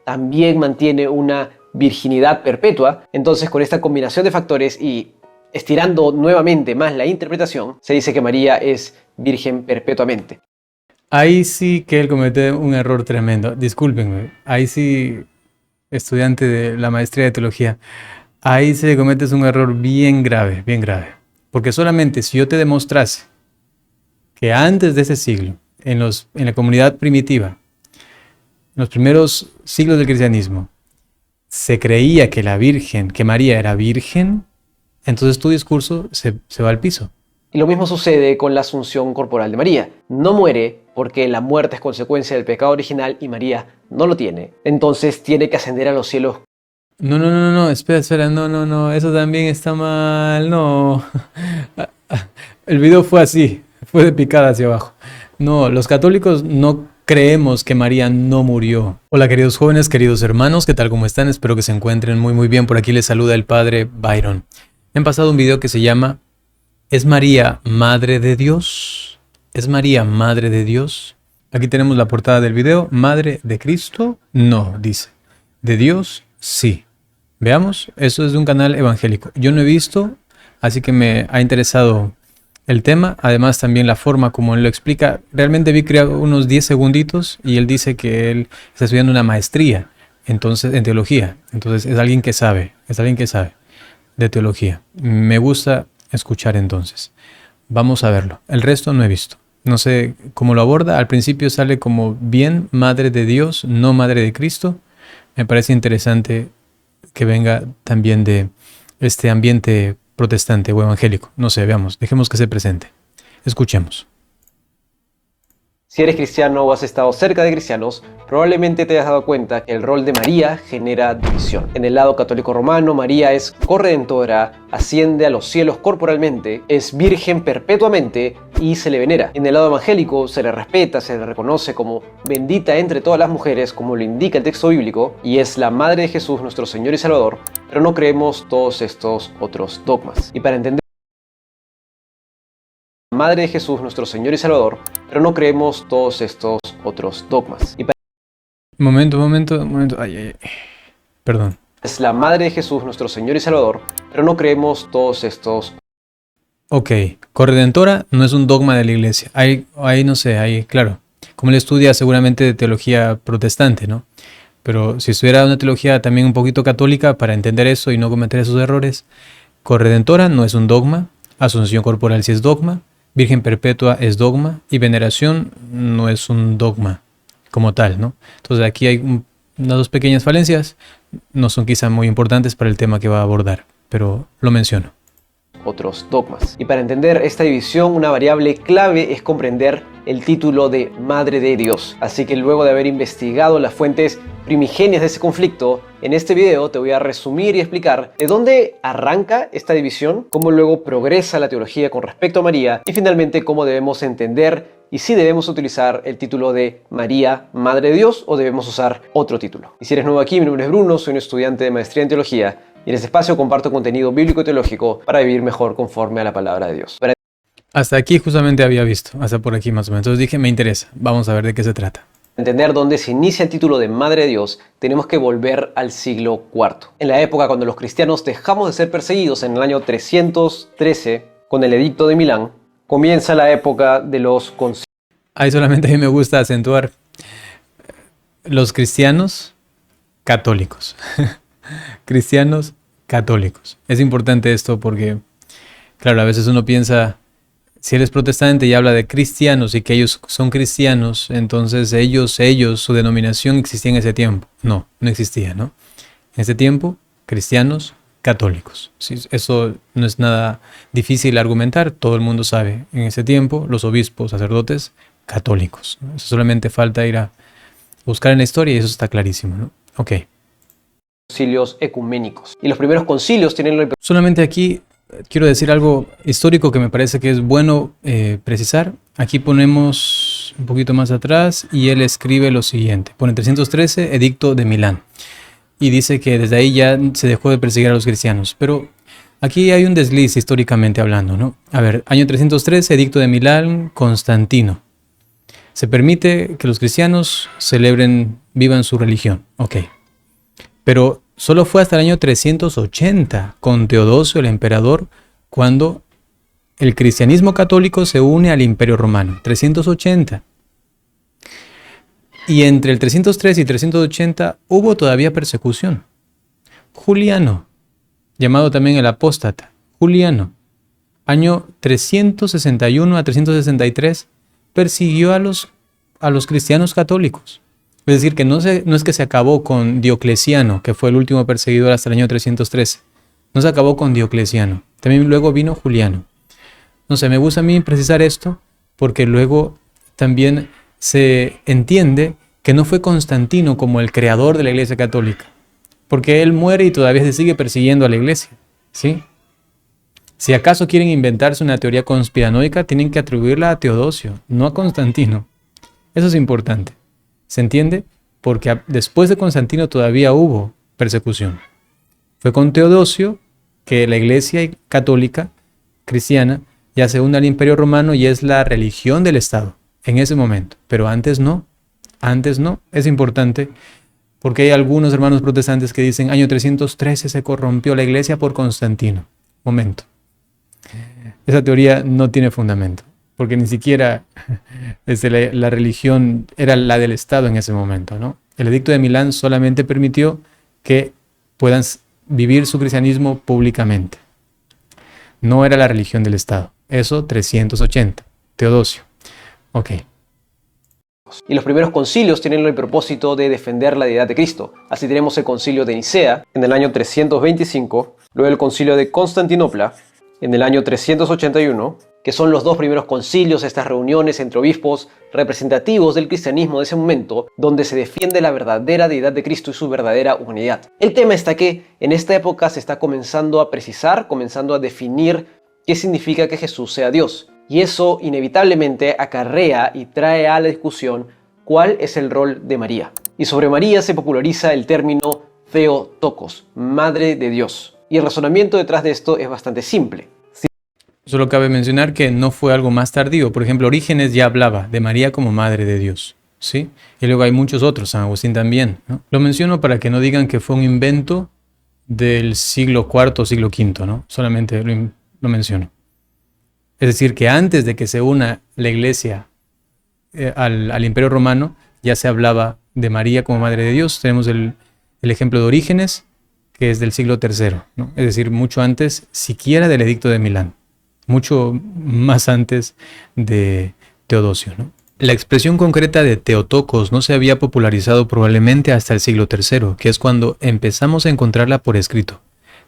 también mantiene una virginidad perpetua. Entonces, con esta combinación de factores y estirando nuevamente más la interpretación, se dice que María es virgen perpetuamente. Ahí sí que él comete un error tremendo. Discúlpenme. Ahí sí, estudiante de la maestría de teología, ahí sí cometes un error bien grave, bien grave. Porque solamente si yo te demostrase que antes de ese siglo, en la comunidad primitiva, en los primeros siglos del cristianismo, se creía que que María era virgen, entonces tu discurso se va al piso. Y lo mismo sucede con la asunción corporal de María. No muere porque la muerte es consecuencia del pecado original y María no lo tiene. Entonces tiene que ascender a los cielos. No, espera, no, eso también está mal, no. El video fue así, fue de picada hacia abajo. No, los católicos no creemos que María no murió. Hola queridos jóvenes, queridos hermanos, ¿qué tal? ¿Cómo están? Espero que se encuentren muy bien. Por aquí les saluda el padre Byron. Me han pasado un video que se llama ¿Es María Madre de Dios? ¿Es María Madre de Dios? Aquí tenemos la portada del video. ¿Madre de Cristo? No, dice. ¿De Dios? Sí. Veamos, eso es de un canal evangélico. Yo no he visto, así que me ha interesado el tema. Además también la forma como él lo explica. Realmente vi creo unos 10 segunditos y él dice que él está estudiando una maestría en teología. Entonces es alguien que sabe de teología. Me gusta escuchar entonces. Vamos a verlo. El resto no he visto. No sé cómo lo aborda. Al principio sale como bien Madre de Dios, no Madre de Cristo. Me parece interesante que venga también de este ambiente protestante o evangélico. No sé, veamos, dejemos que se presente. Escuchemos. Si eres cristiano o has estado cerca de cristianos, probablemente te hayas dado cuenta que el rol de María genera división. En el lado católico romano, María es corredentora, asciende a los cielos corporalmente, es virgen perpetuamente y se le venera. En el lado evangélico se le respeta, se le reconoce como bendita entre todas las mujeres, como lo indica el texto bíblico, y es la madre de Jesús, nuestro Señor y Salvador, pero no creemos todos estos otros dogmas. Y para entender Madre de Jesús, nuestro Señor y Salvador, pero no creemos todos estos otros dogmas. Momento. Ay. Perdón. Es la Madre de Jesús, nuestro Señor y Salvador, pero no creemos todos estos. Ok, corredentora no es un dogma de la iglesia. Ahí no sé, ahí, claro. Como él estudia seguramente de teología protestante, ¿no? Pero si estuviera una teología también un poquito católica para entender eso y no cometer esos errores, corredentora no es un dogma, asunción corporal sí es dogma, Virgen perpetua es dogma y veneración no es un dogma como tal, ¿no? Entonces aquí hay unas dos pequeñas falencias, no son quizá muy importantes para el tema que va a abordar, pero lo menciono. Otros dogmas. Y para entender esta división, una variable clave es comprender el título de Madre de Dios. Así que luego de haber investigado las fuentes primigenias de ese conflicto, en este video te voy a resumir y explicar de dónde arranca esta división, cómo luego progresa la teología con respecto a María y finalmente cómo debemos entender y si debemos utilizar el título de María, Madre de Dios, o debemos usar otro título. Y si eres nuevo aquí, mi nombre es Bruno, soy un estudiante de maestría en teología y en este espacio comparto contenido bíblico y teológico para vivir mejor conforme a la palabra de Dios. Hasta aquí justamente había visto, hasta por aquí más o menos. Entonces dije, me interesa, vamos a ver de qué se trata. Para entender dónde se inicia el título de Madre de Dios, tenemos que volver al siglo IV. En la época cuando los cristianos dejamos de ser perseguidos en el año 313, con el Edicto de Milán, comienza la época de los concilios. Ahí solamente a mí me gusta acentuar los cristianos católicos. Cristianos católicos. Es importante esto porque, claro, a veces uno piensa, si eres protestante y habla de cristianos y que ellos son cristianos, entonces ellos, su denominación existía en ese tiempo. No existía, ¿no? En ese tiempo, cristianos católicos. Sí, eso no es nada difícil argumentar, todo el mundo sabe. En ese tiempo, los obispos, sacerdotes, católicos, ¿no? Eso solamente falta ir a buscar en la historia y eso está clarísimo, ¿no? Ok. Concilios ecuménicos. Y los primeros concilios tienen... Solamente aquí quiero decir algo histórico que me parece que es bueno precisar. Aquí ponemos un poquito más atrás y él escribe lo siguiente. Pone 313, Edicto de Milán. Y dice que desde ahí ya se dejó de perseguir a los cristianos. Pero aquí hay un desliz históricamente hablando, ¿no? A ver, año 313, Edicto de Milán, Constantino. Se permite que los cristianos vivan su religión. Ok. Pero solo fue hasta el año 380, con Teodosio el emperador, cuando el cristianismo católico se une al Imperio Romano. 380. Y entre el 303 y 380 hubo todavía persecución. Juliano, llamado también el apóstata, Juliano, año 361 a 363, persiguió a los cristianos católicos. Es decir, que no es que se acabó con Diocleciano, que fue el último perseguidor hasta el año 313. No se acabó con Diocleciano. También luego vino Juliano. No sé, me gusta a mí precisar esto porque luego también se entiende que no fue Constantino como el creador de la Iglesia Católica, porque él muere y todavía se sigue persiguiendo a la Iglesia, ¿sí? Si acaso quieren inventarse una teoría conspiranoica, tienen que atribuirla a Teodosio, no a Constantino. Eso es importante. ¿Se entiende? Porque después de Constantino todavía hubo persecución. Fue con Teodosio que la Iglesia católica cristiana ya se une al Imperio Romano y es la religión del Estado en ese momento. Pero antes no. Antes no. Es importante porque hay algunos hermanos protestantes que dicen año 313 se corrompió la Iglesia por Constantino. Momento. Esa teoría no tiene fundamento, porque ni siquiera la religión era la del Estado en ese momento, ¿no? El Edicto de Milán solamente permitió que puedan vivir su cristianismo públicamente. No era la religión del Estado. Eso 380. Teodosio. Ok. Y los primeros concilios tienen el propósito de defender la deidad de Cristo. Así tenemos el concilio de Nicea en el año 325, luego el concilio de Constantinopla en el año 381, que son los dos primeros concilios, estas reuniones entre obispos representativos del cristianismo de ese momento, donde se defiende la verdadera deidad de Cristo y su verdadera humanidad. El tema está que en esta época se está comenzando a precisar, comenzando a definir qué significa que Jesús sea Dios. Y eso inevitablemente acarrea y trae a la discusión cuál es el rol de María. Y sobre María se populariza el término Theotokos, Madre de Dios. Y el razonamiento detrás de esto es bastante simple. Solo cabe mencionar que no fue algo más tardío. Por ejemplo, Orígenes ya hablaba de María como Madre de Dios, ¿sí? Y luego hay muchos otros, San Agustín también, ¿no? Lo menciono para que no digan que fue un invento del siglo IV o siglo V, ¿no? Solamente lo menciono. Es decir, que antes de que se una la Iglesia al Imperio Romano, ya se hablaba de María como Madre de Dios. Tenemos el ejemplo de Orígenes, que es del siglo III, ¿no? Es decir, mucho antes siquiera del Edicto de Milán, mucho más antes de Teodosio, ¿no? La expresión concreta de Theotokos no se había popularizado probablemente hasta el siglo III, que es cuando empezamos a encontrarla por escrito.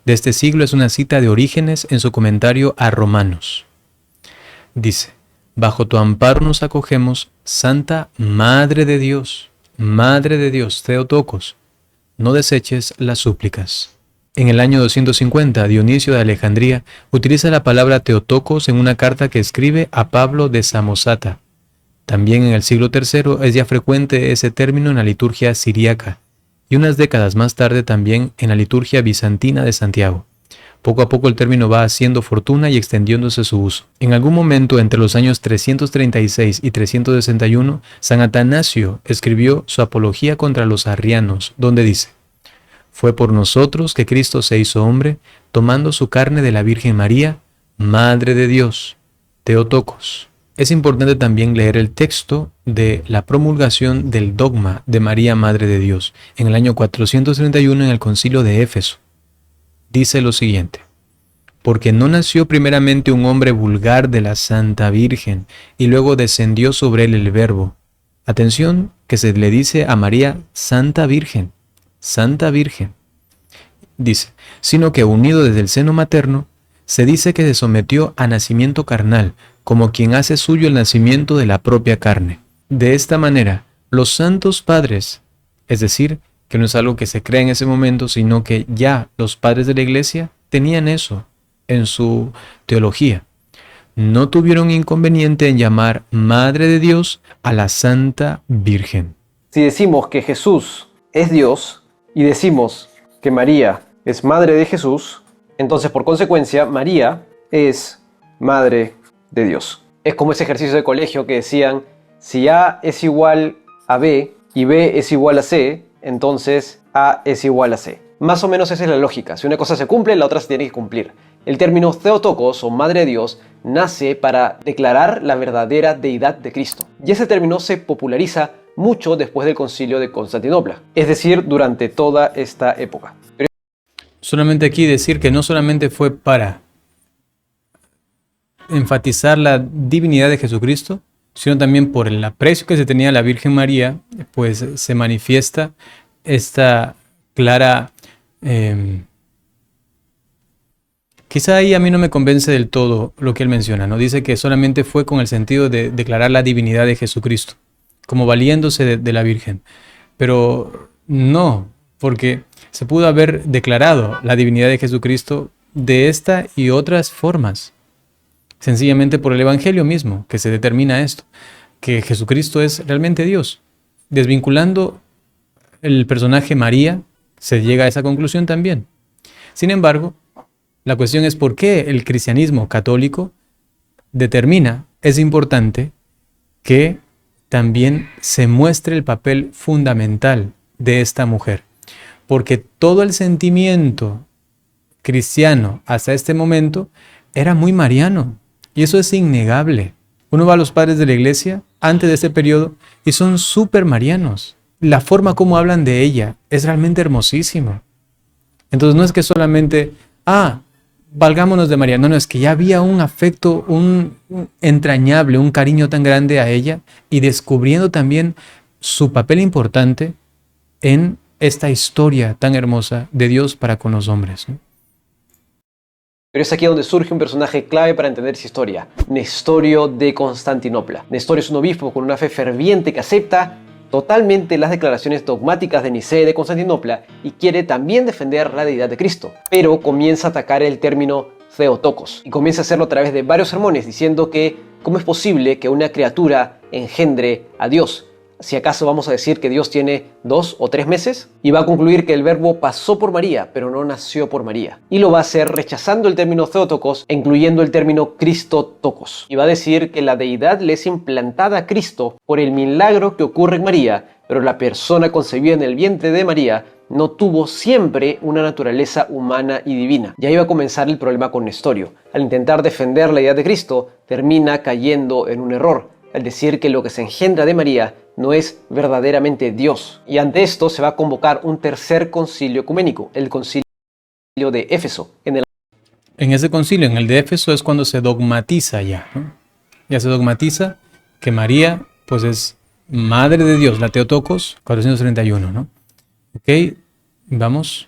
De este siglo es una cita de Orígenes en su comentario a Romanos. Dice: bajo tu amparo nos acogemos, Santa Madre de Dios, Theotokos, no deseches las súplicas. En el año 250, Dionisio de Alejandría utiliza la palabra Theotokos en una carta que escribe a Pablo de Samosata. También en el siglo III es ya frecuente ese término en la liturgia siríaca y unas décadas más tarde también en la liturgia bizantina de Santiago. Poco a poco el término va haciendo fortuna y extendiéndose su uso. En algún momento entre los años 336 y 361, San Atanasio escribió su apología contra los arrianos, donde dice: fue por nosotros que Cristo se hizo hombre, tomando su carne de la Virgen María, Madre de Dios, Theotokos. Es importante también leer el texto de la promulgación del dogma de María, Madre de Dios, en el año 431 en el Concilio de Éfeso. Dice lo siguiente: porque no nació primeramente un hombre vulgar de la Santa Virgen, y luego descendió sobre él el Verbo. Atención, que se le dice a María Santa Virgen. Santa Virgen. Dice, sino que unido desde el seno materno, se dice que se sometió a nacimiento carnal, como quien hace suyo el nacimiento de la propia carne. De esta manera, los santos padres, es decir, que no es algo que se crea en ese momento, sino que ya los padres de la Iglesia tenían eso en su teología, no tuvieron inconveniente en llamar Madre de Dios a la Santa Virgen. Si decimos que Jesús es Dios y decimos que María es Madre de Jesús, entonces por consecuencia María es Madre de Dios. Es como ese ejercicio de colegio que decían, si A es igual a B y B es igual a C, entonces A es igual a C. Más o menos esa es la lógica. Si una cosa se cumple, la otra se tiene que cumplir. El término Theotokos o Madre de Dios nace para declarar la verdadera deidad de Cristo. Y ese término se populariza mucho después del Concilio de Constantinopla, es decir, durante toda esta época. Solamente aquí decir que no solamente fue para enfatizar la divinidad de Jesucristo, sino también por el aprecio que se tenía a la Virgen María, pues se manifiesta esta clara... quizá ahí a mí no me convence del todo lo que él menciona, ¿no? Dice que solamente fue con el sentido de declarar la divinidad de Jesucristo, como valiéndose de la Virgen. Pero no, porque se pudo haber declarado la divinidad de Jesucristo de esta y otras formas. Sencillamente por el Evangelio mismo, que se determina esto, que Jesucristo es realmente Dios. Desvinculando el personaje María, se llega a esa conclusión también. Sin embargo, la cuestión es por qué el cristianismo católico determina, es importante, que también se muestre el papel fundamental de esta mujer. Porque todo el sentimiento cristiano hasta este momento era muy mariano. Y eso es innegable. Uno va a los padres de la iglesia antes de este periodo y son súper marianos. La forma como hablan de ella es realmente hermosísimo. Entonces no es que solamente, valgámonos de María. No, es que ya había un afecto, un entrañable, un cariño tan grande a ella y descubriendo también su papel importante en esta historia tan hermosa de Dios para con los hombres, ¿no? Pero es aquí donde surge un personaje clave para entender esa historia, Nestorio de Constantinopla. Nestorio es un obispo con una fe ferviente que acepta totalmente las declaraciones dogmáticas de Nicea y de Constantinopla y quiere también defender la deidad de Cristo, pero comienza a atacar el término Theotokos y comienza a hacerlo a través de varios sermones diciendo que cómo es posible que una criatura engendre a Dios. ¿Si acaso vamos a decir que Dios tiene 2 o 3 meses? Y va a concluir que el verbo pasó por María, pero no nació por María. Y lo va a hacer rechazando el término Theotokos e incluyendo el término Christotokos. Y va a decir que la deidad le es implantada a Cristo por el milagro que ocurre en María, pero la persona concebida en el vientre de María no tuvo siempre una naturaleza humana y divina. Y ahí va a comenzar el problema con Nestorio. Al intentar defender la deidad de Cristo, termina cayendo en un error, al decir que lo que se engendra de María no es verdaderamente Dios. Y ante esto se va a convocar un tercer concilio ecuménico, el concilio de Éfeso. En ese concilio, en el de Éfeso, es cuando se dogmatiza ya, ¿no? Ya se dogmatiza que María, pues es Madre de Dios, la Theotokos, 431, ¿no? Ok, vamos.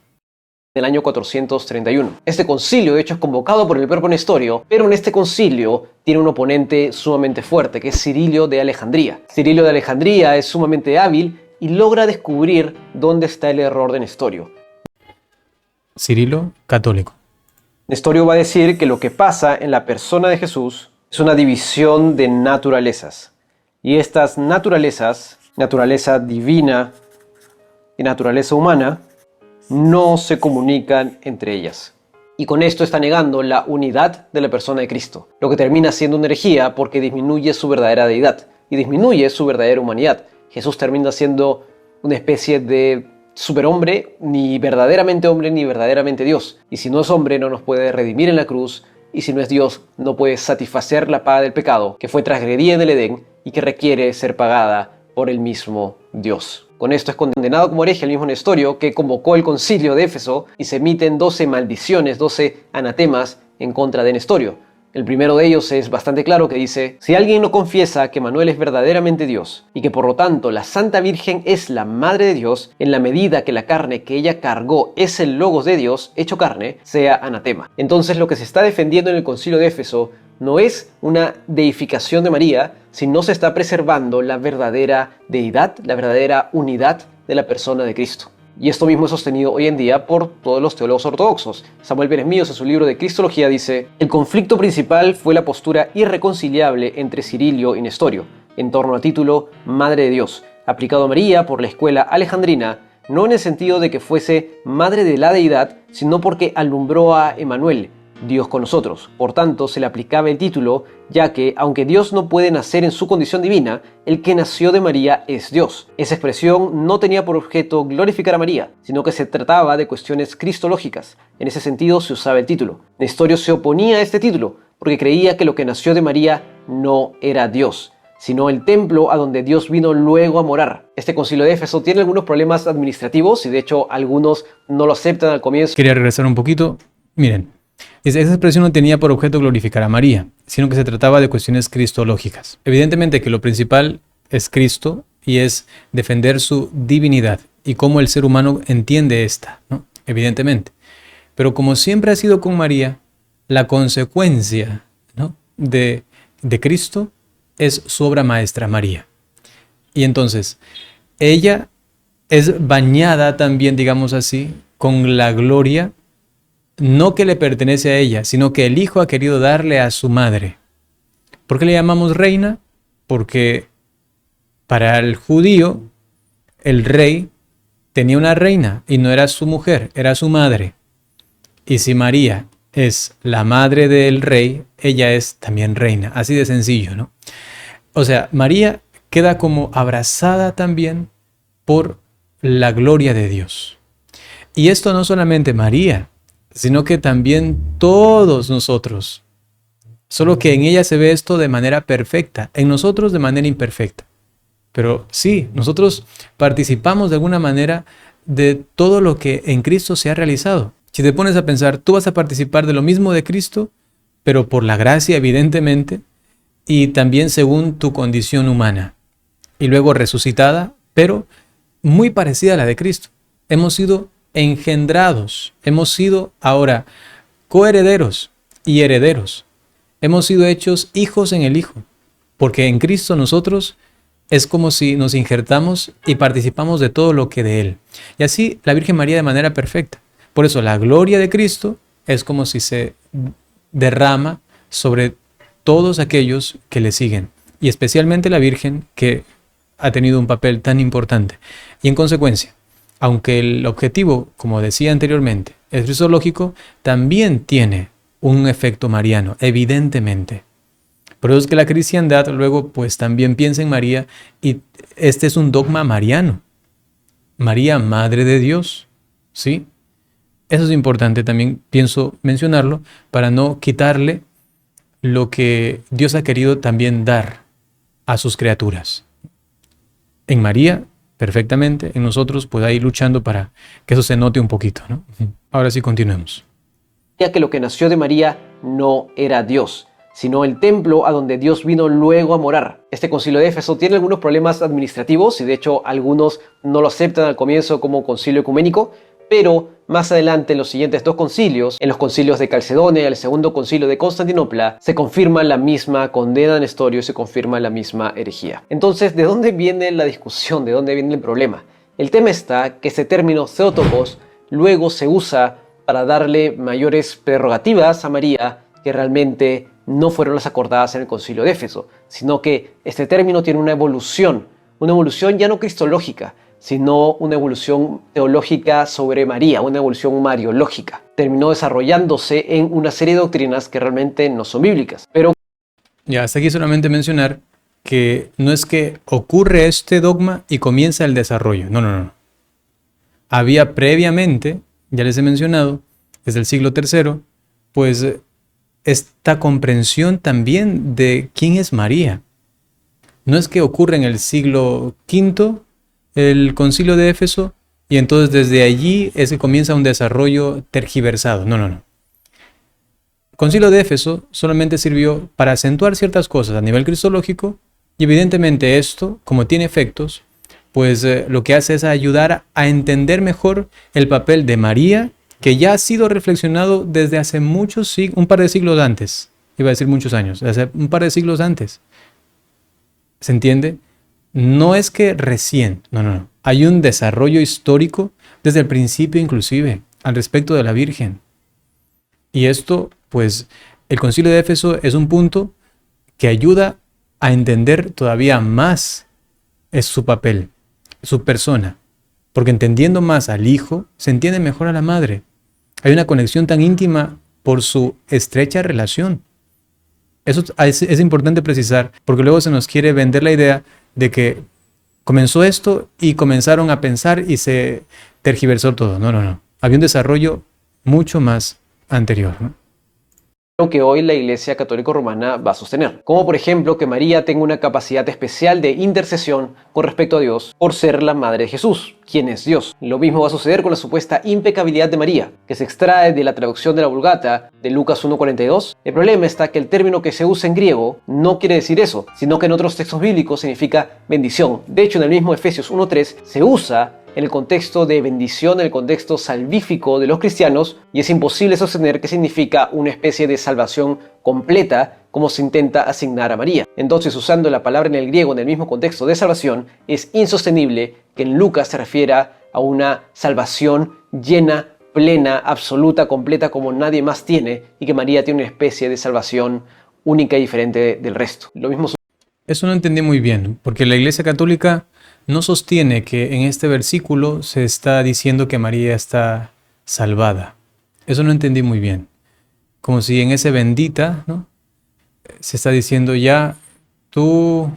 Del año 431. Este concilio, de hecho, es convocado por el propio Nestorio, pero en este concilio tiene un oponente sumamente fuerte, que es Cirilio de Alejandría. Cirilio de Alejandría es sumamente hábil y logra descubrir dónde está el error de Nestorio. Cirilo, católico. Nestorio va a decir que lo que pasa en la persona de Jesús es una división de naturalezas. Y estas naturalezas, naturaleza divina y naturaleza humana, no se comunican entre ellas. Y con esto está negando la unidad de la persona de Cristo, lo que termina siendo una herejía porque disminuye su verdadera deidad y disminuye su verdadera humanidad. Jesús termina siendo una especie de superhombre, ni verdaderamente Dios. Y si no es hombre, no nos puede redimir en la cruz, y si no es Dios, no puede satisfacer la paga del pecado que fue transgredida en el Edén y que requiere ser pagada por el mismo Dios. Con esto es condenado como hereje el mismo Nestorio, que convocó el concilio de Éfeso y se emiten 12 maldiciones, 12 anatemas en contra de Nestorio. El primero de ellos es bastante claro, que dice: si alguien no confiesa que Manuel es verdaderamente Dios y que por lo tanto la Santa Virgen es la Madre de Dios, en la medida que la carne que ella cargó es el Logos de Dios hecho carne, sea anatema. Entonces lo que se está defendiendo en el concilio de Éfeso no es una deificación de María, sino se está preservando la verdadera deidad, la verdadera unidad de la persona de Cristo. Y esto mismo es sostenido hoy en día por todos los teólogos ortodoxos. Samuel Pérez Míos, en su libro de Cristología, dice: el conflicto principal fue la postura irreconciliable entre Cirilio y Nestorio, en torno al título Madre de Dios, aplicado a María por la escuela alejandrina, no en el sentido de que fuese madre de la deidad, sino porque alumbró a Emmanuel, Dios con nosotros. Por tanto, se le aplicaba el título, ya que, aunque Dios no puede nacer en su condición divina, el que nació de María es Dios. Esa expresión no tenía por objeto glorificar a María, sino que se trataba de cuestiones cristológicas. En ese sentido se usaba el título. Nestorio se oponía a este título, porque creía que lo que nació de María no era Dios, sino el templo a donde Dios vino luego a morar. Este concilio de Éfeso tiene algunos problemas administrativos y de hecho algunos no lo aceptan al comienzo. Quería regresar un poquito. Miren, esa expresión no tenía por objeto glorificar a María, sino que se trataba de cuestiones cristológicas. Evidentemente que lo principal es Cristo y es defender su divinidad y cómo el ser humano entiende esta, ¿no? Evidentemente. Pero como siempre ha sido con María, la consecuencia, ¿no?, de Cristo es su obra maestra, María. Y entonces, ella es bañada también, digamos así, con la gloria, no que le pertenece a ella, sino que el Hijo ha querido darle a su madre. ¿Por qué le llamamos reina? Porque para el judío, el rey tenía una reina y no era su mujer, era su madre. Y si María es la madre del rey, ella es también reina. Así de sencillo, ¿no? O sea, María queda como abrazada también por la gloria de Dios. Y esto no solamente María, sino que también todos nosotros. Solo que en ella se ve esto de manera perfecta, en nosotros de manera imperfecta. Pero sí, nosotros participamos de alguna manera de todo lo que en Cristo se ha realizado. Si te pones a pensar, tú vas a participar de lo mismo de Cristo, pero por la gracia, evidentemente, y también según tu condición humana. Y luego resucitada, pero muy parecida a la de Cristo. Hemos sido engendrados, hemos sido ahora coherederos y herederos. Hemos sido hechos hijos en el Hijo, porque en Cristo nosotros es como si nos injertamos y participamos de todo lo que de Él. Y así la Virgen María de manera perfecta. Por eso la gloria de Cristo es como si se derrama sobre todos aquellos que le siguen, y especialmente la Virgen, que ha tenido un papel tan importante. Y en consecuencia, aunque el objetivo, como decía anteriormente, es cristológico, también tiene un efecto mariano, evidentemente. Por eso es que la cristiandad luego pues también piensa en María, y este es un dogma mariano. María, Madre de Dios, ¿sí? Eso es importante también, pienso mencionarlo, para no quitarle lo que Dios ha querido también dar a sus criaturas. En María, perfectamente, en nosotros, pues ahí luchando para que eso se note un poquito, ¿no? Ahora sí, continuemos. Que lo que nació de María no era Dios, sino el templo a donde Dios vino luego a morar. Este concilio de Éfeso tiene algunos problemas administrativos y de hecho algunos no lo aceptan al comienzo como concilio ecuménico, pero más adelante en los siguientes dos concilios, en los concilios de Calcedonia y el segundo concilio de Constantinopla, se confirma la misma condena de Nestorio y se confirma la misma herejía. Entonces, ¿de dónde viene la discusión? ¿De dónde viene el problema? El tema está que ese término Theotokos luego se usa para darle mayores prerrogativas a María que realmente no fueron las acordadas en el concilio de Éfeso, sino que este término tiene una evolución ya no cristológica, sino una evolución teológica sobre María, una evolución mariológica. Terminó desarrollándose en una serie de doctrinas que realmente no son bíblicas. Pero ya, hasta aquí solamente mencionar que no es que ocurre este dogma y comienza el desarrollo. No. Había previamente, ya les he mencionado, desde el siglo III, pues esta comprensión también de quién es María. No es que ocurre en el siglo V el concilio de Éfeso y entonces desde allí es que comienza un desarrollo tergiversado. No. El concilio de Éfeso solamente sirvió para acentuar ciertas cosas a nivel cristológico, y evidentemente esto, como tiene efectos, pues lo que hace es ayudar a entender mejor el papel de María, que ya ha sido reflexionado desde hace muchos siglos, un par de siglos antes. Iba a decir muchos años, hace un par de siglos antes. ¿Se entiende? No es que recién, no. Hay un desarrollo histórico desde el principio inclusive al respecto de la Virgen. Y esto, pues, el concilio de Éfeso es un punto que ayuda a entender todavía más es su papel, su persona. Porque entendiendo más al Hijo, se entiende mejor a la Madre. Hay una conexión tan íntima por su estrecha relación. Eso es importante precisar, porque luego se nos quiere vender la idea de que comenzó esto y comenzaron a pensar y se tergiversó todo. No, no, no. Había un desarrollo mucho más anterior, ¿no? Que hoy la Iglesia Católica Romana va a sostener, como por ejemplo que María tenga una capacidad especial de intercesión con respecto a Dios por ser la madre de Jesús, quien es Dios. Lo mismo va a suceder con la supuesta impecabilidad de María, que se extrae de la traducción de la Vulgata de Lucas 1:42. El problema está que el término que se usa en griego no quiere decir eso, sino que en otros textos bíblicos significa bendición. De hecho, en el mismo Efesios 1:3 se usa en el contexto de bendición, en el contexto salvífico de los cristianos, y es imposible sostener que significa una especie de salvación completa como se intenta asignar a María. Entonces, usando la palabra en el griego en el mismo contexto de salvación, es insostenible que en Lucas se refiera a una salvación llena, plena, absoluta, completa como nadie más tiene, y que María tiene una especie de salvación única y diferente del resto. Lo mismo. Eso no entendí muy bien, porque la Iglesia Católica no sostiene que en este versículo se está diciendo que María está salvada. Eso no entendí muy bien. Como si en ese bendita, ¿no?, se está diciendo ya, tú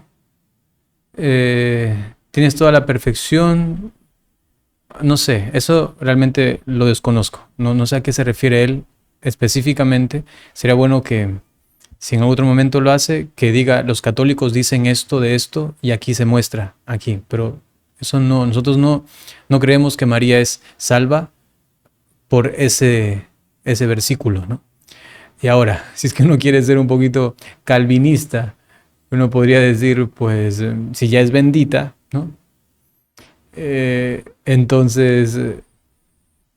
tienes toda la perfección. No sé, eso realmente lo desconozco. No sé a qué se refiere él específicamente. Sería bueno que, si en otro momento lo hace, que diga, los católicos dicen esto de esto y aquí se muestra, aquí. Pero eso no, nosotros no creemos que María es salva por ese versículo, ¿no? Y ahora, si es que uno quiere ser un poquito calvinista, uno podría decir, pues, si ya es bendita, ¿no? Entonces,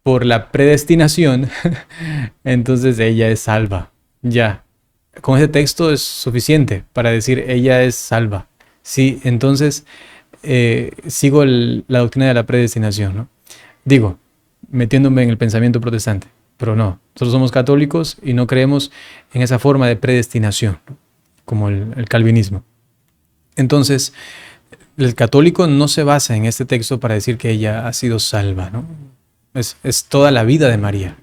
por la predestinación, entonces ella es salva, ya. Con ese texto es suficiente para decir ella es salva. Sí, entonces sigo la doctrina de la predestinación, ¿no? Digo, metiéndome en el pensamiento protestante, pero no. Nosotros somos católicos y no creemos en esa forma de predestinación, ¿no?, como el calvinismo. Entonces, el católico no se basa en este texto para decir que ella ha sido salva, ¿no? Es toda la vida de María.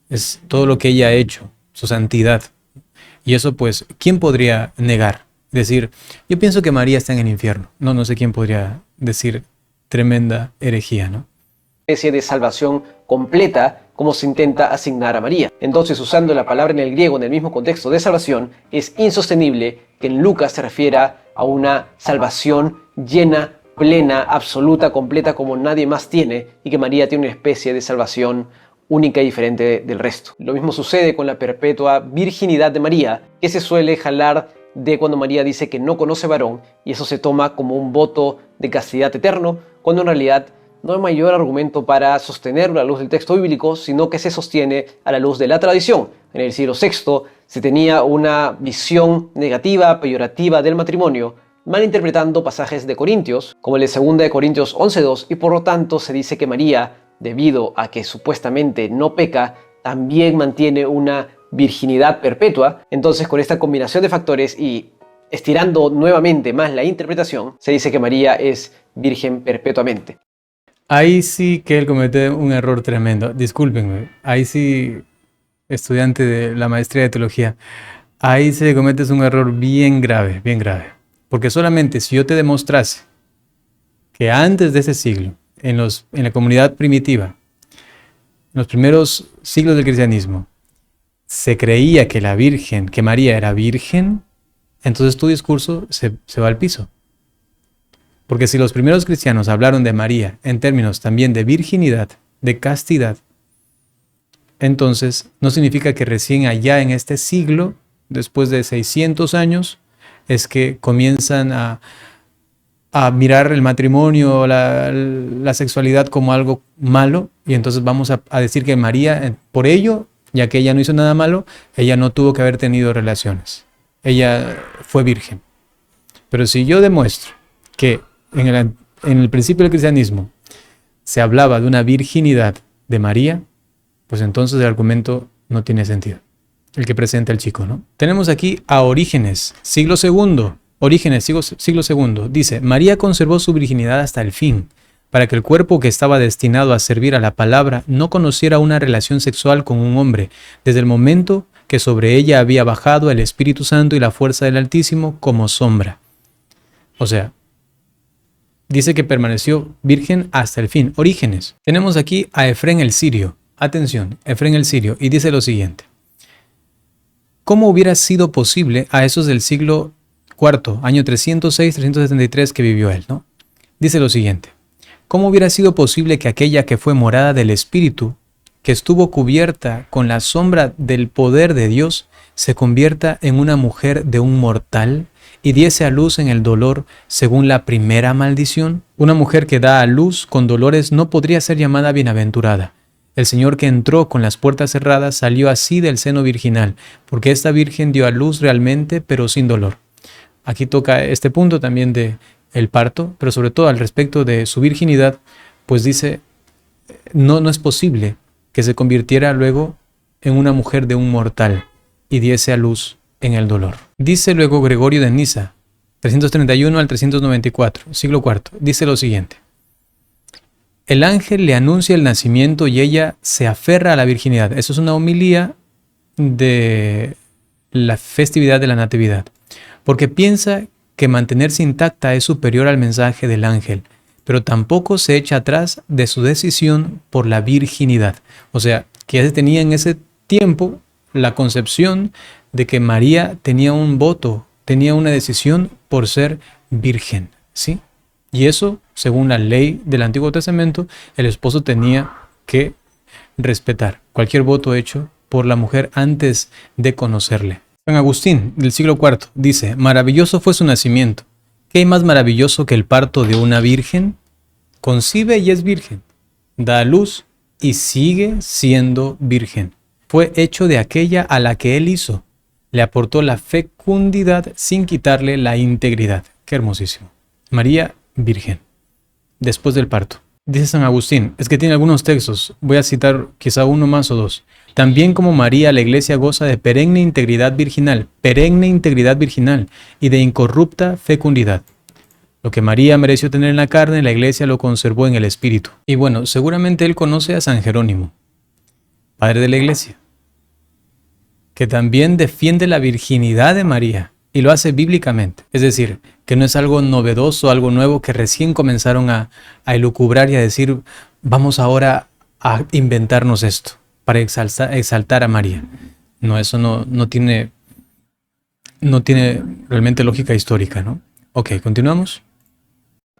Es todo lo que ella ha hecho, su santidad. Y eso, pues, ¿quién podría negar? Decir, yo pienso que María está en el infierno. No sé quién podría decir tremenda herejía, ¿no? Especie de salvación completa como se intenta asignar a María. Entonces, usando la palabra en el griego en el mismo contexto de salvación, es insostenible que en Lucas se refiera a una salvación llena, plena, absoluta, completa como nadie más tiene, y que María tiene una especie de salvación única y diferente del resto. Lo mismo sucede con la perpetua virginidad de María, que se suele jalar de cuando María dice que no conoce varón, y eso se toma como un voto de castidad eterno, cuando en realidad no hay mayor argumento para sostenerlo a la luz del texto bíblico, sino que se sostiene a la luz de la tradición. En el siglo VI se tenía una visión negativa, peyorativa del matrimonio, malinterpretando pasajes de Corintios, como el de 2 de Corintios 11:2, y por lo tanto se dice que María, debido a que supuestamente no peca, también mantiene una virginidad perpetua. Entonces, con esta combinación de factores y estirando nuevamente más la interpretación, se dice que María es virgen perpetuamente. Ahí sí que él comete un error tremendo. Discúlpenme, ahí sí, estudiante de la maestría de teología, ahí sí cometes un error bien grave, bien grave. Porque solamente si yo te demostrase que antes de ese siglo, en la comunidad primitiva, en los primeros siglos del cristianismo, se creía que que María era virgen, entonces tu discurso se va al piso. Porque si los primeros cristianos hablaron de María en términos también de virginidad, de castidad, entonces no significa que recién allá en este siglo, después de 600 años, es que comienzan a mirar el matrimonio, la sexualidad como algo malo, y entonces vamos a decir que María, por ello, ya que ella no hizo nada malo, ella no tuvo que haber tenido relaciones. Ella fue virgen. Pero si yo demuestro que en el principio del cristianismo se hablaba de una virginidad de María, pues entonces el argumento no tiene sentido, el que presenta el chico, ¿no? Tenemos aquí a Orígenes, siglo II. Orígenes, siglo II, dice, María conservó su virginidad hasta el fin, para que el cuerpo que estaba destinado a servir a la palabra no conociera una relación sexual con un hombre, desde el momento que sobre ella había bajado el Espíritu Santo y la fuerza del Altísimo como sombra. O sea, dice que permaneció virgen hasta el fin. Orígenes. Tenemos aquí a Efrén el Sirio. Atención, Efrén el Sirio. Y dice lo siguiente. ¿Cómo hubiera sido posible a esos del siglo IV, año 306-373 que vivió él, ¿no? Dice lo siguiente. ¿Cómo hubiera sido posible que aquella que fue morada del Espíritu, que estuvo cubierta con la sombra del poder de Dios, se convierta en una mujer de un mortal y diese a luz en el dolor según la primera maldición? Una mujer que da a luz con dolores no podría ser llamada bienaventurada. El Señor que entró con las puertas cerradas salió así del seno virginal, porque esta virgen dio a luz realmente, pero sin dolor. Aquí toca este punto también de el parto, pero sobre todo al respecto de su virginidad, pues dice, no es posible que se convirtiera luego en una mujer de un mortal y diese a luz en el dolor. Dice luego Gregorio de Nisa, 331 al 394, siglo IV, dice lo siguiente. El ángel le anuncia el nacimiento y ella se aferra a la virginidad. Eso es una homilía de la festividad de la Natividad, porque piensa que mantenerse intacta es superior al mensaje del ángel, pero tampoco se echa atrás de su decisión por la virginidad. O sea, que ya se tenía en ese tiempo la concepción de que María tenía un voto, tenía una decisión por ser virgen, ¿sí? Y eso, según la ley del Antiguo Testamento, el esposo tenía que respetar cualquier voto hecho por la mujer antes de conocerle. San Agustín, del siglo IV, dice, maravilloso fue su nacimiento. ¿Qué hay más maravilloso que el parto de una virgen? Concibe y es virgen, da a luz y sigue siendo virgen. Fue hecho de aquella a la que él hizo. Le aportó la fecundidad sin quitarle la integridad. Qué hermosísimo. María, virgen, después del parto. Dice San Agustín, es que tiene algunos textos, voy a citar quizá uno más o dos. También como María, la Iglesia goza de perenne integridad virginal y de incorrupta fecundidad. Lo que María mereció tener en la carne, la Iglesia lo conservó en el Espíritu. Y bueno, seguramente él conoce a San Jerónimo, padre de la Iglesia, que también defiende la virginidad de María y lo hace bíblicamente. Es decir, que no es algo novedoso, algo nuevo que recién comenzaron a elucubrar y a decir, vamos ahora a inventarnos esto para exaltar a María. No, eso no tiene realmente lógica histórica, ¿no? Ok, continuamos.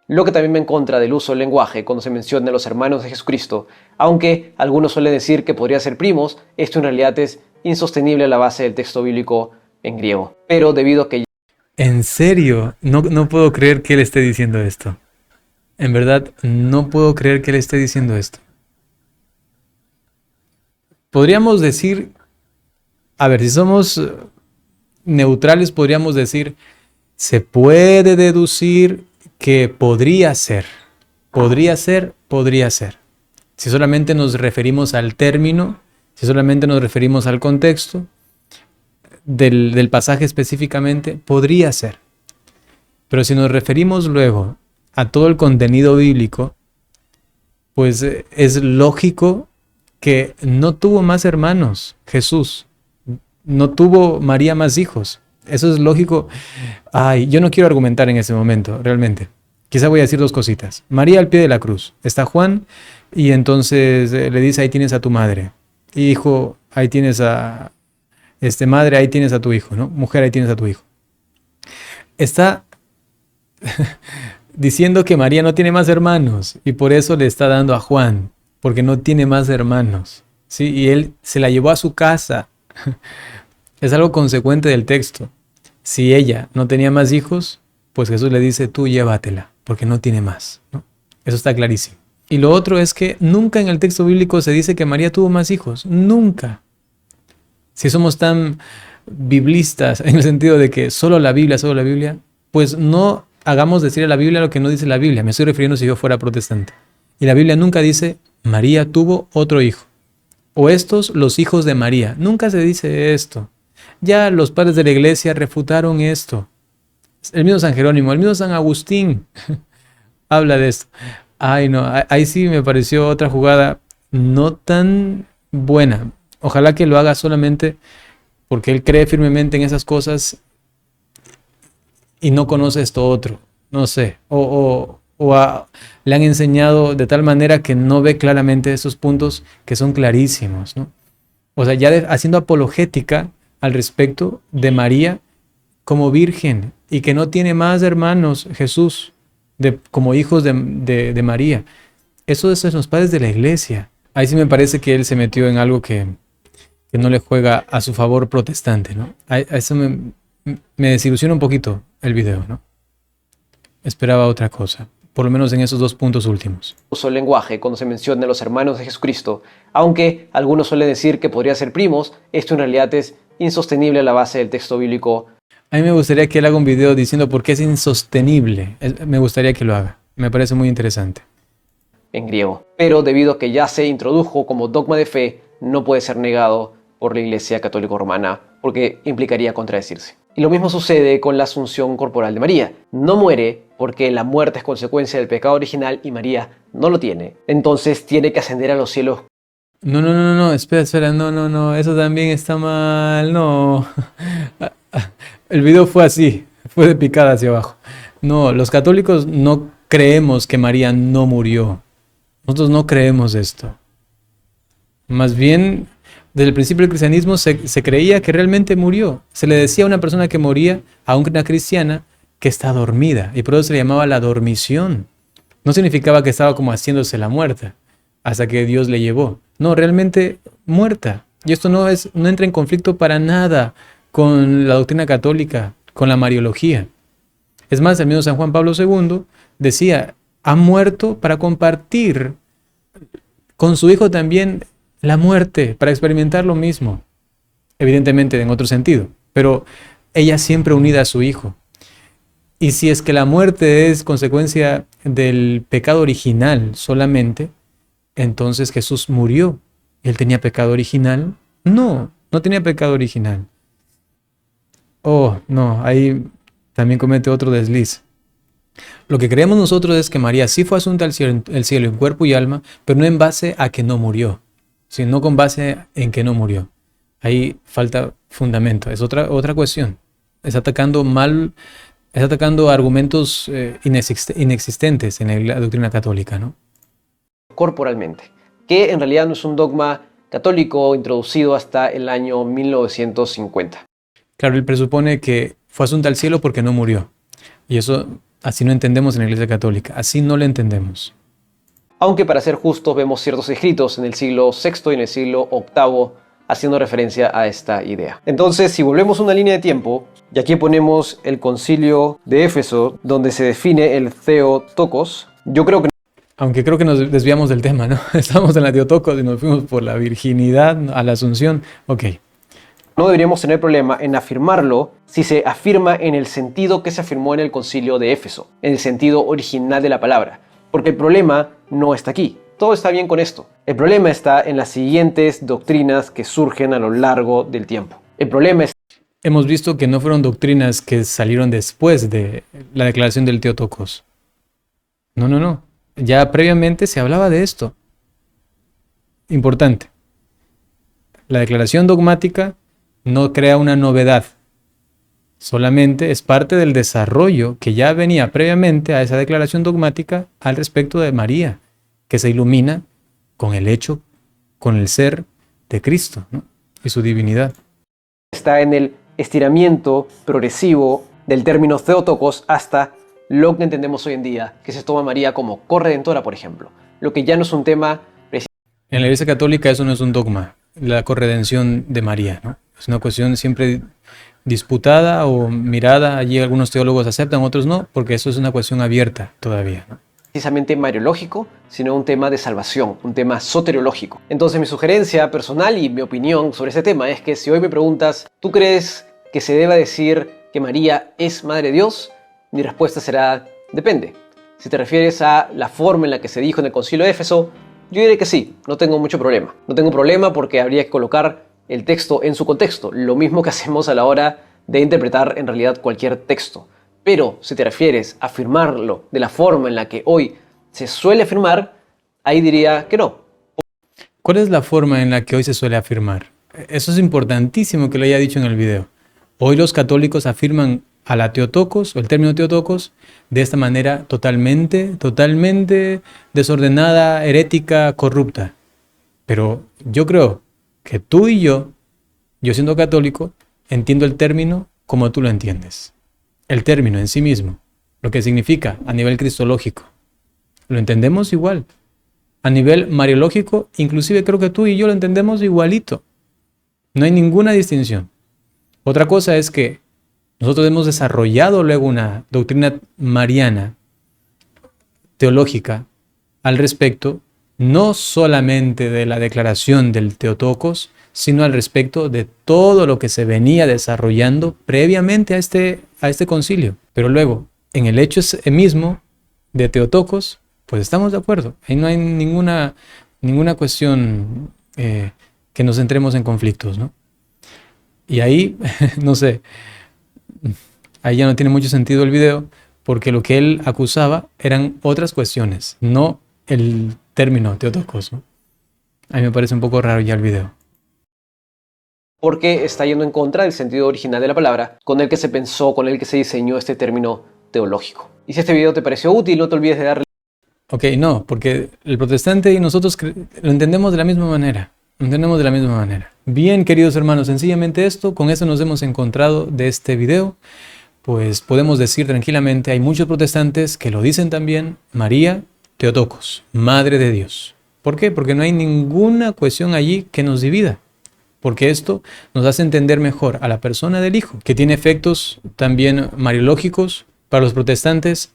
Lo que también va en contra del uso del lenguaje cuando se menciona a los hermanos de Jesucristo, aunque algunos suelen decir que podría ser primos, esto en realidad es insostenible a la base del texto bíblico en griego. Pero debido a que... ¿En serio? No puedo creer que él esté diciendo esto. En verdad, no puedo creer que él esté diciendo esto. Podríamos decir, a ver, si somos neutrales, podríamos decir, se puede deducir que podría ser. Si solamente nos referimos al término, si solamente nos referimos al contexto del pasaje específicamente, podría ser. Pero si nos referimos luego a todo el contenido bíblico, pues es lógico que no tuvo más hermanos, Jesús. No tuvo María más hijos. Eso es lógico. Ay, yo no quiero argumentar en ese momento, realmente. Quizá voy a decir dos cositas. María al pie de la cruz. Está Juan y entonces le dice, ahí tienes a tu madre. Hijo, ahí tienes a... madre, ahí tienes a tu hijo, ¿no? Mujer, ahí tienes a tu hijo. Está diciendo que María no tiene más hermanos y por eso le está dando a Juan, porque no tiene más hermanos, ¿sí? Y él se la llevó a su casa. Es algo consecuente del texto. Si ella no tenía más hijos, pues Jesús le dice, tú llévatela, porque no tiene más, ¿no? Eso está clarísimo. Y lo otro es que nunca en el texto bíblico se dice que María tuvo más hijos. Nunca. Si somos tan biblistas en el sentido de que solo la Biblia, pues no hagamos decir a la Biblia lo que no dice la Biblia. Me estoy refiriendo si yo fuera protestante. Y la Biblia nunca dice, María tuvo otro hijo. O estos los hijos de María. Nunca se dice esto. Ya los padres de la iglesia refutaron esto. El mismo San Jerónimo, el mismo San Agustín habla de esto. Ay, no, ahí sí me pareció otra jugada no tan buena. Ojalá que lo haga solamente porque él cree firmemente en esas cosas y no conoce esto otro. No sé. Le han enseñado de tal manera que no ve claramente esos puntos que son clarísimos, ¿no? O sea, ya haciendo apologética al respecto de María como virgen y que no tiene más hermanos Jesús como hijos de María. Eso es en los padres de la iglesia. Ahí sí me parece que él se metió en algo que no le juega a su favor protestante, ¿no? A eso me desilusiona un poquito el video, ¿no? Esperaba otra cosa, por lo menos en esos dos puntos últimos. Uso el lenguaje cuando se menciona a los hermanos de Jesucristo, aunque algunos suelen decir que podría ser primos, esto en realidad es insostenible a la base del texto bíblico. A mí me gustaría que él haga un video diciendo por qué es insostenible. Me gustaría que lo haga. Me parece muy interesante. En griego. Pero debido a que ya se introdujo como dogma de fe, no puede ser negado por la Iglesia Católica Romana, porque implicaría contradecirse. Y lo mismo sucede con la asunción corporal de María. No muere porque la muerte es consecuencia del pecado original y María no lo tiene. Entonces tiene que ascender a los cielos. No, espera, no, eso también está mal, no. El video fue así, fue de picada hacia abajo. No, los católicos no creemos que María no murió. Nosotros no creemos esto. Más bien, desde el principio del cristianismo se creía que realmente murió. Se le decía a una persona que moría, a una cristiana, que está dormida. Y por eso se le llamaba la dormición. No significaba que estaba como haciéndose la muerta, hasta que Dios le llevó. No, realmente muerta. Y esto no entra en conflicto para nada con la doctrina católica, con la mariología. Es más, el mismo San Juan Pablo II decía, ha muerto para compartir con su hijo también la muerte, para experimentar lo mismo. Evidentemente en otro sentido, pero ella siempre unida a su hijo. Y si es que la muerte es consecuencia del pecado original solamente, entonces Jesús murió. ¿Él tenía pecado original? No tenía pecado original. Oh, no, ahí también comete otro desliz. Lo que creemos nosotros es que María sí fue asunta al cielo, el cielo en cuerpo y alma, pero no en base a que no murió, sino con base en que no murió. Ahí falta fundamento, es otra cuestión. Está atacando argumentos inexistentes en la doctrina católica, ¿no? Corporalmente, que en realidad no es un dogma católico introducido hasta el año 1950. Claro, él presupone que fue asunta al cielo porque no murió. Y eso así no entendemos en la Iglesia Católica, así no lo entendemos. Aunque para ser justos vemos ciertos escritos en el siglo VI y en el siglo VIII haciendo referencia a esta idea. Entonces, si volvemos una línea de tiempo, y aquí ponemos el concilio de Éfeso, donde se define el Theotokos, yo creo que aunque creo que nos desviamos del tema, ¿no? Estamos en la Theotokos y nos fuimos por la virginidad a la Asunción. Ok. no deberíamos tener problema en afirmarlo si se afirma en el sentido que se afirmó en el concilio de Éfeso, en el sentido original de la palabra. Porque el problema no está aquí. Todo está bien con esto. El problema está en las siguientes doctrinas que surgen a lo largo del tiempo. El problema es... Hemos visto que no fueron doctrinas que salieron después de la declaración del Theotokos. No. Ya previamente se hablaba de esto. Importante. La declaración dogmática no crea una novedad. Solamente es parte del desarrollo que ya venía previamente a esa declaración dogmática al respecto de María, que se ilumina con el hecho, con el ser de Cristo, ¿no? Y su divinidad. Está en el estiramiento progresivo del término Theotokos hasta lo que entendemos hoy en día, que se toma a María como corredentora, por ejemplo. Lo que ya no es un tema... En la Iglesia Católica eso no es un dogma, la corredención de María, ¿no? Es una cuestión siempre disputada o mirada. Allí algunos teólogos aceptan, otros no, porque eso es una cuestión abierta todavía, ¿no? Precisamente mariológico, sino un tema de salvación, un tema soteriológico. Entonces mi sugerencia personal y mi opinión sobre ese tema es que si hoy me preguntas, ¿tú crees que se deba decir que María es Madre de Dios? Mi respuesta será, depende. Si te refieres a la forma en la que se dijo en el Concilio de Éfeso, yo diré que sí, no tengo mucho problema. No tengo problema porque habría que colocar el texto en su contexto, lo mismo que hacemos a la hora de interpretar en realidad cualquier texto. Pero si te refieres a afirmarlo de la forma en la que hoy se suele afirmar, ahí diría que no. ¿Cuál es la forma en la que hoy se suele afirmar? Eso es importantísimo que lo haya dicho en el video. Hoy los católicos afirman a la Theotokos, o el término Theotokos, de esta manera totalmente desordenada, herética, corrupta. Pero yo creo que tú y yo siendo católico, entiendo el término como tú lo entiendes. El término en sí mismo, lo que significa a nivel cristológico, lo entendemos igual. A nivel mariológico, inclusive creo que tú y yo lo entendemos igualito. No hay ninguna distinción. Otra cosa es que nosotros hemos desarrollado luego una doctrina mariana, teológica, al respecto, no solamente de la declaración del Theotokos, sino al respecto de todo lo que se venía desarrollando previamente a este concilio. Pero luego, en el hecho mismo de Theotokos, pues estamos de acuerdo. Ahí no hay ninguna cuestión que nos entremos en conflictos, ¿no? Y ahí, no sé, ahí ya no tiene mucho sentido el video, porque lo que él acusaba eran otras cuestiones, no el término Theotokos, ¿no? A mí me parece un poco raro ya el video. Porque está yendo en contra del sentido original de la palabra, con el que se pensó, con el que se diseñó este término teológico. Y si este video te pareció útil, no te olvides de darle... Ok, no, porque el protestante y nosotros lo entendemos de la misma manera. Lo entendemos de la misma manera. Bien, queridos hermanos, sencillamente con eso nos hemos encontrado de este video. Pues podemos decir tranquilamente, hay muchos protestantes que lo dicen también, María Theotokos, Madre de Dios. ¿Por qué? Porque no hay ninguna cuestión allí que nos divida. Porque esto nos hace entender mejor a la persona del Hijo, que tiene efectos también mariológicos para los protestantes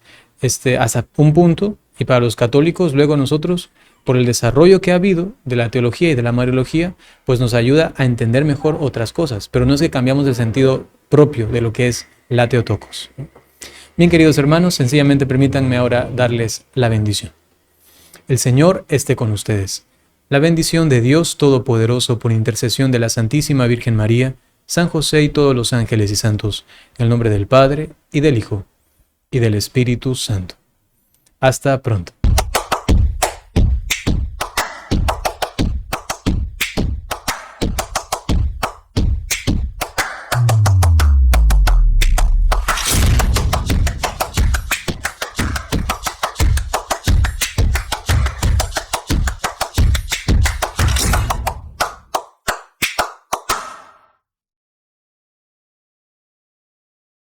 hasta un punto, y para los católicos, luego nosotros, por el desarrollo que ha habido de la teología y de la mariología, pues nos ayuda a entender mejor otras cosas. Pero no es que cambiamos el sentido propio de lo que es la Theotokos. Bien, queridos hermanos, sencillamente permítanme ahora darles la bendición. El Señor esté con ustedes. La bendición de Dios Todopoderoso por intercesión de la Santísima Virgen María, San José y todos los ángeles y santos, en el nombre del Padre, y del Hijo, y del Espíritu Santo. Hasta pronto.